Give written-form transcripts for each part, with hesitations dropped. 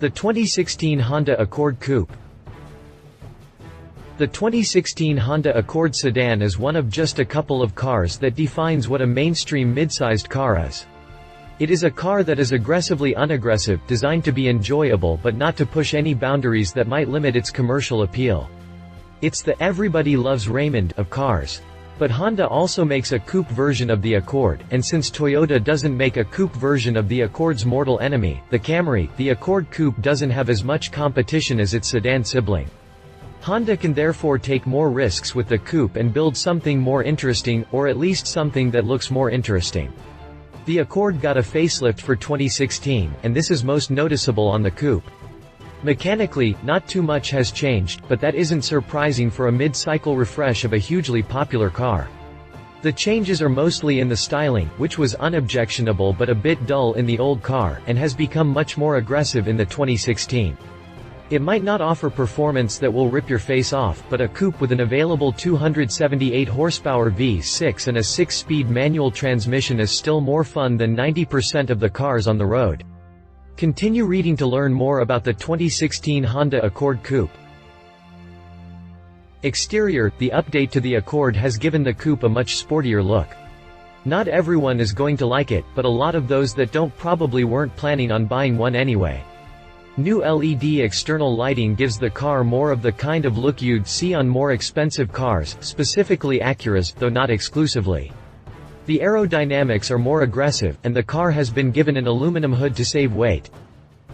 The 2016 Honda Accord Coupe. The 2016 Honda Accord Sedan is one of just a couple of cars that defines what a mainstream mid-sized car is. It is a car that is aggressively unaggressive, designed to be enjoyable but not to push any boundaries that might limit its commercial appeal. It's the "everybody loves Raymond" of cars. But Honda also makes a coupe version of the Accord, and since Toyota doesn't make a coupe version of the Accord's mortal enemy, the Camry, the Accord Coupe doesn't have as much competition as its sedan sibling. Honda can therefore take more risks with the coupe and build something more interesting, or at least something that looks more interesting. The Accord got a facelift for 2016, and this is most noticeable on the coupe. Mechanically, not too much has changed, but that isn't surprising for a mid-cycle refresh of a hugely popular car. The changes are mostly in the styling, which was unobjectionable but a bit dull in the old car, and has become much more aggressive in the 2016. It might not offer performance that will rip your face off, but a coupe with an available 278 horsepower V6 and a 6-speed manual transmission is still more fun than 90% of the cars on the road. Continue reading to learn more about the 2016 Honda Accord Coupe. Exterior. The update to the Accord has given the coupe a much sportier look. Not everyone is going to like it, but a lot of those that don't probably weren't planning on buying one anyway. New LED external lighting gives the car more of the kind of look you'd see on more expensive cars, specifically Acuras, though not exclusively. The aerodynamics are more aggressive, and the car has been given an aluminum hood to save weight.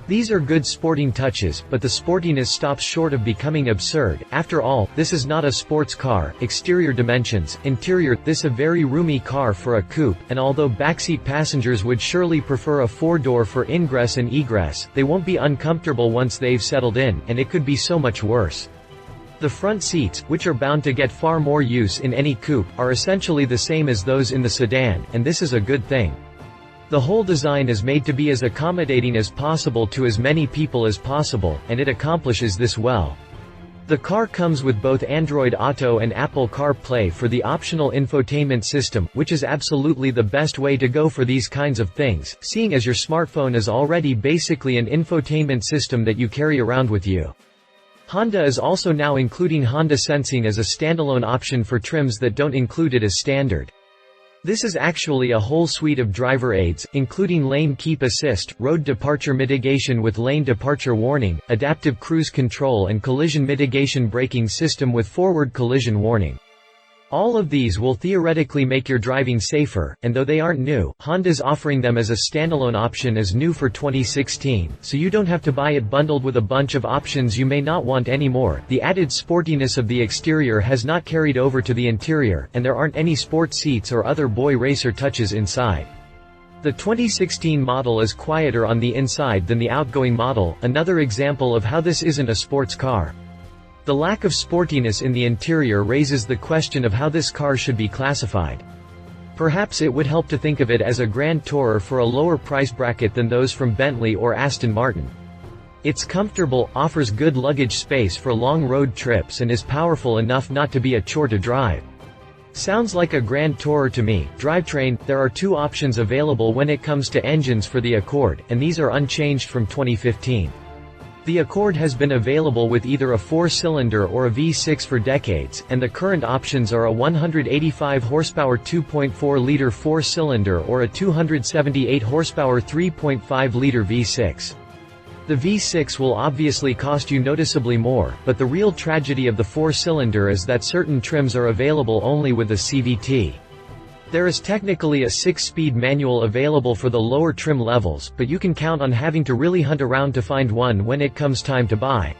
These are good sporting touches, but the sportiness stops short of becoming absurd. After all, this is not a sports car. Exterior dimensions. Interior. This a very roomy car for a coupe, and although backseat passengers would surely prefer a 4-door for ingress and egress, they won't be uncomfortable once they've settled in, and it could be so much worse. The front seats, which are bound to get far more use in any coupe, are essentially the same as those in the sedan, and this is a good thing. The whole design is made to be as accommodating as possible to as many people as possible, and it accomplishes this well. The car comes with both Android Auto and Apple CarPlay for the optional infotainment system, which is absolutely the best way to go for these kinds of things, seeing as your smartphone is already basically an infotainment system that you carry around with you. Honda is also now including Honda Sensing as a standalone option for trims that don't include it as standard. This is actually a whole suite of driver aids, including lane keep assist, road departure mitigation with lane departure warning, adaptive cruise control and collision mitigation braking system with forward collision warning. All of these will theoretically make your driving safer, and though they aren't new, Honda's offering them as a standalone option as new for 2016, so you don't have to buy it bundled with a bunch of options you may not want anymore. The added sportiness of the exterior has not carried over to the interior, and there aren't any sport seats or other boy racer touches inside. The 2016 model is quieter on the inside than the outgoing model, another example of how this isn't a sports car. The lack of sportiness in the interior raises the question of how this car should be classified. Perhaps it would help to think of it as a Grand Tourer for a lower price bracket than those from Bentley or Aston Martin. It's comfortable, offers good luggage space for long road trips and is powerful enough not to be a chore to drive. Sounds like a Grand Tourer to me. Drivetrain. There are two options available when it comes to engines for the Accord, and these are unchanged from 2015. The Accord has been available with either a 4-cylinder or a V6 for decades, and the current options are a 185 horsepower 2.4-liter 4-cylinder or a 278 horsepower 3.5-liter V6. The V6 will obviously cost you noticeably more, but the real tragedy of the 4-cylinder is that certain trims are available only with a CVT. There is technically a 6-speed manual available for the lower trim levels, but you can count on having to really hunt around to find one when it comes time to buy.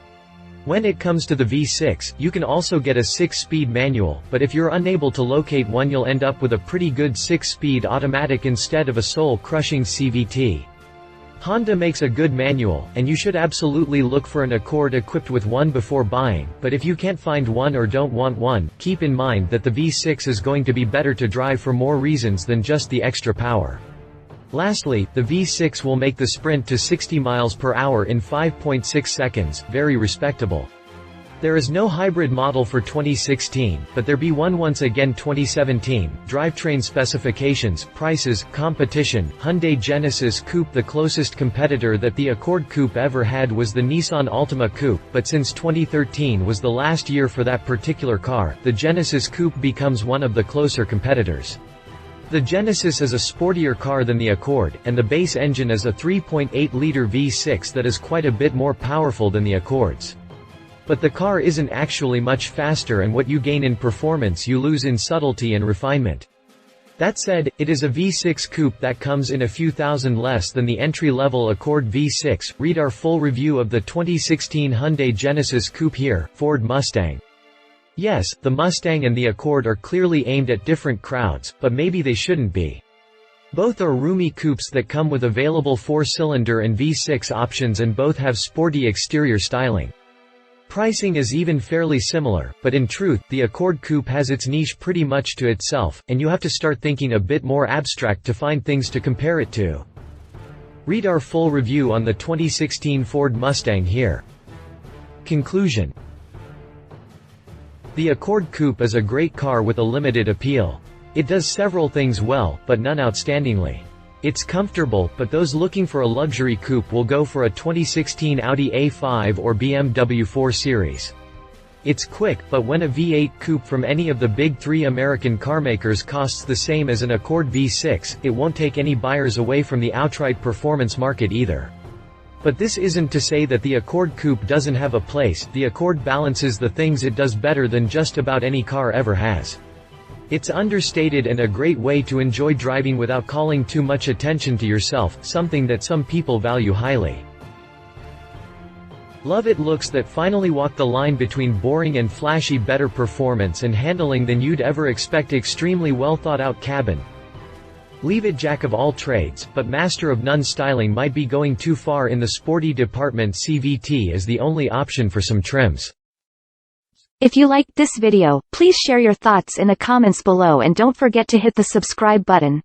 When it comes to the V6, you can also get a 6-speed manual, but if you're unable to locate one you'll end up with a pretty good 6-speed automatic instead of a soul-crushing CVT. Honda makes a good manual, and you should absolutely look for an Accord equipped with one before buying, but if you can't find one or don't want one, keep in mind that the V6 is going to be better to drive for more reasons than just the extra power. Lastly, the V6 will make the sprint to 60 miles per hour in 5.6 seconds, very respectable. There is no hybrid model for 2016, but there be one once again. 2017, drivetrain specifications, prices, competition, Hyundai Genesis Coupe. The closest competitor that the Accord Coupe ever had was the Nissan Altima Coupe, but since 2013 was the last year for that particular car, the Genesis Coupe becomes one of the closer competitors. The Genesis is a sportier car than the Accord, and the base engine is a 3.8-liter V6 that is quite a bit more powerful than the Accord's. But the car isn't actually much faster, and what you gain in performance you lose in subtlety and refinement. That said, it is a V6 coupe that comes in a few thousand less than the entry-level Accord V6. Read our full review of the 2016 Hyundai Genesis Coupe here. Ford Mustang. Yes, the Mustang and the Accord are clearly aimed at different crowds, but maybe they shouldn't be. Both are roomy coupes that come with available 4-cylinder and V6 options, and both have sporty exterior styling. Pricing is even fairly similar, but in truth, the Accord Coupe has its niche pretty much to itself, and you have to start thinking a bit more abstract to find things to compare it to. Read our full review on the 2016 Ford Mustang here. Conclusion. The Accord Coupe is a great car with a limited appeal. It does several things well, but none outstandingly. It's comfortable, but those looking for a luxury coupe will go for a 2016 Audi A5 or BMW 4 Series. It's quick, but when a V8 coupe from any of the big three American carmakers costs the same as an Accord V6, it won't take any buyers away from the outright performance market either. But this isn't to say that the Accord Coupe doesn't have a place. The Accord balances the things it does better than just about any car ever has. It's understated and a great way to enjoy driving without calling too much attention to yourself, something that some people value highly. Love it looks that finally walk the line between boring and flashy, better performance and handling than you'd ever expect. Extremely well thought out cabin. Leave it jack of all trades, but master of none. Styling might be going too far in the sporty department. CVT is the only option for some trims. If you liked this video, please share your thoughts in the comments below and don't forget to hit the subscribe button.